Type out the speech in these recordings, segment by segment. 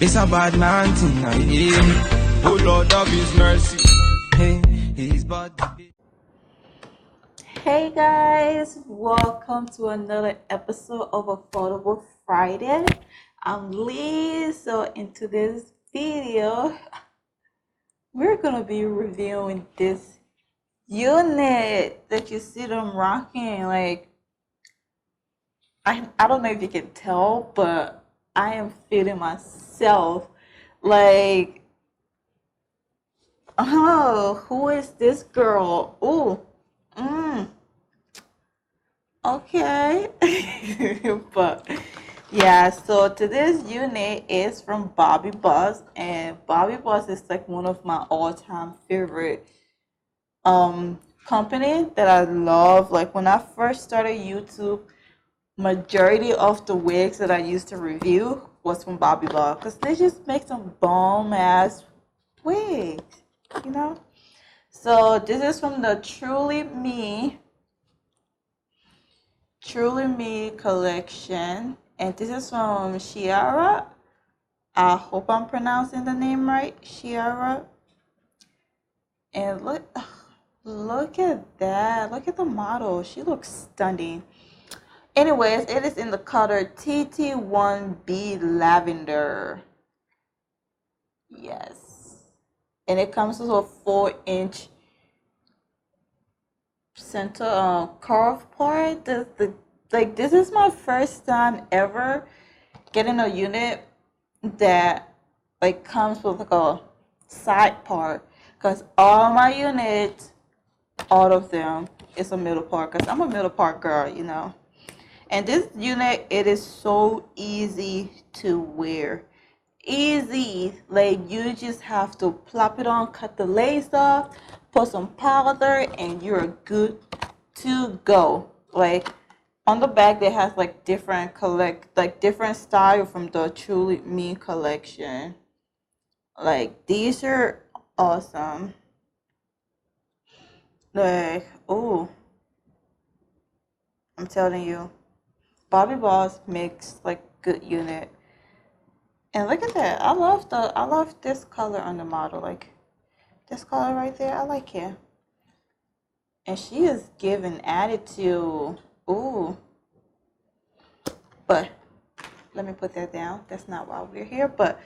It's a bad man thing, I hear. Oh Lord of His mercy. Hey, He's bad. Hey guys, welcome to another episode of Affordable Friday. I'm Lee. So in today's video, we're gonna be reviewing this unit that you see them rocking. Like, I don't know if you can tell, but I am feeling myself. Like, oh, who is this girl? Ooh, okay. But yeah, so today's unit is from Bobbi Boss, and Bobbi Boss is like one of my all-time favorite company that I love. Like when I first started YouTube, majority of the wigs that I used to review was from Bobbi Boss because they just make some bomb ass wigs, you know. So this is from the TrulyMe collection, and this is from CHIARA. I hope I'm pronouncing the name right, CHIARA. And look at that. Look at the model. She looks stunning. Anyways, it is in the color TT1B Lavender. Yes. And it comes with a 4-inch center curve part. This is my first time ever getting a unit that like comes with like a side part, because all my units, all of them, is a middle part, because I'm a middle part girl, you know. And this unit, it is so easy to wear. Easy. Like, you just have to plop it on, cut the lace off, put some powder, and you're good to go. Like, on the back, they has like different style from the TrulyMe collection. Like, these are awesome. Like, oh, I'm telling you, Bobbi Boss makes like good unit. And look at that. I love this color on the model. Like, this color right there, I like it. And she is giving attitude. Ooh. But let me put that down. That's not why we're here. But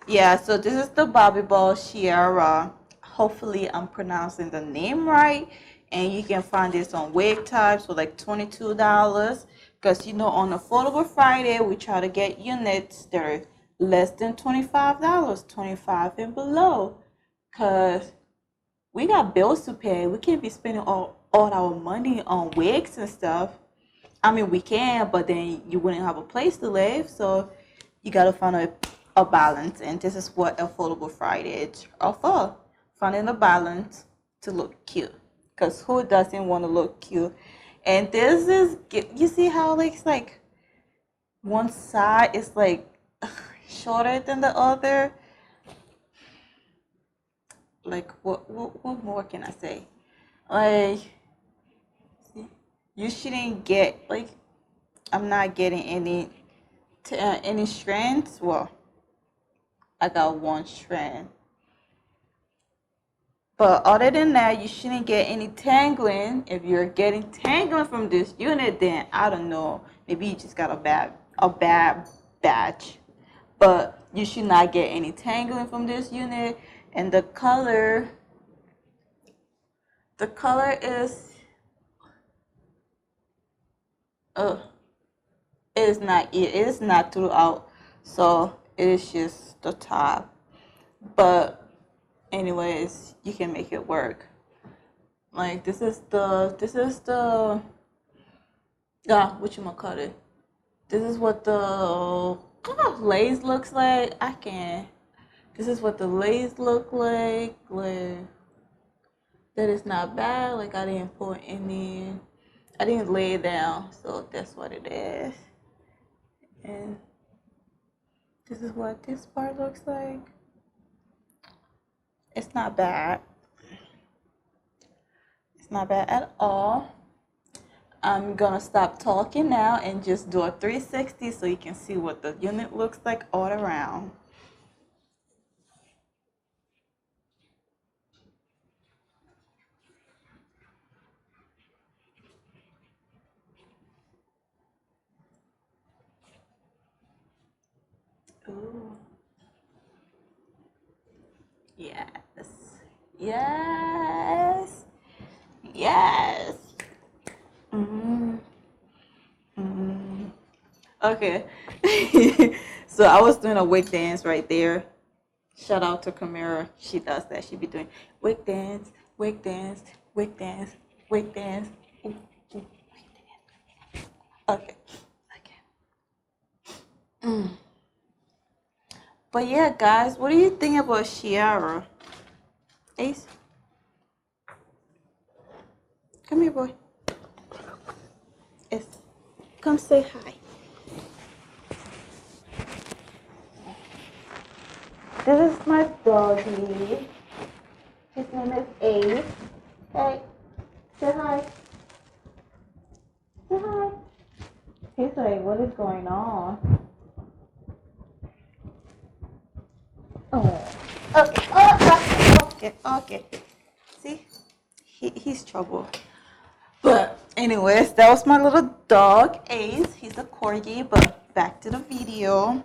yeah, so this is the Bobbi Boss CHIARA. Hopefully I'm pronouncing the name right. And you can find this on Wig Types for like $22. Because, you know, on Affordable Friday, we try to get units that are less than $25, 25 and below. Because we got bills to pay. We can't be spending all our money on wigs and stuff. I mean, we can, but then you wouldn't have a place to live. So you got to find a balance. And this is what Affordable Friday is all for. Finding a balance to look cute. Because who doesn't want to look cute? And this is, you see how like, it's like one side is like shorter than the other. Like, what more can I say? Like, see, you shouldn't get, like, I'm not getting any strands. Well, I got one strand. But other than that, you shouldn't get any tangling. If you're getting tangling from this unit, then I don't know. Maybe you just got a bad batch. But you should not get any tangling from this unit. And the color is it is not throughout. So it is just the top. But anyways, you can make it work. Like, this is the whatchamacallit. This is what the lace looks like. This is what the lace look like. Like, that is not bad. Like, I didn't lay it down, so that's what it is. And this is what this part looks like. It's not bad. It's not bad at all. I'm gonna stop talking now and just do a 360 so you can see what the unit looks like all around. Yes. Yes. Okay. So I was doing a wig dance right there. Shout out to Camara. She does that. She be doing wig dance, wig dance, wig dance, wig dance. Ooh, ooh, wig dance. Okay. Okay. But yeah, guys, what do you think about Chiara? Ace? Come here, boy. Ace. Come say hi. This is my doggy. His name is Ace. Hey, say hi. Say hi. He's like, what is going on? Oh. Okay. See? He's trouble. But anyways, that was my little dog, Ace. He's a corgi, but back to the video.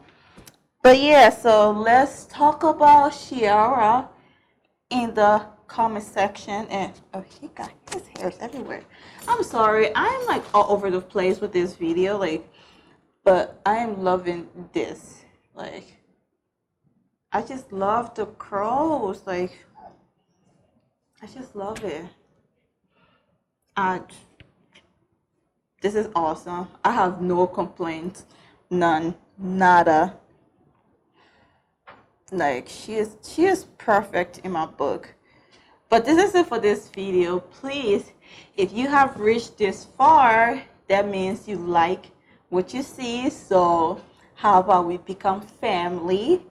But yeah, so let's talk about Chiara in the comment section. And oh, he got his hairs everywhere. I'm sorry, I'm like all over the place with this video, like, but I am loving this. Like, I just love the curls. Like, I just love it. This is awesome. I have no complaints, none, nada. Like, she is perfect in my book. But this is it for this video. Please, if you have reached this far, that means you like what you see. So how about we become family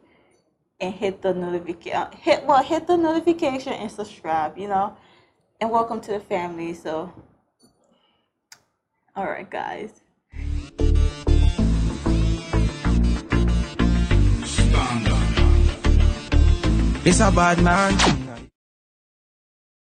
and hit the notification, hit the notification and subscribe, you know, and welcome to the family. So all right, guys. It's a bad man.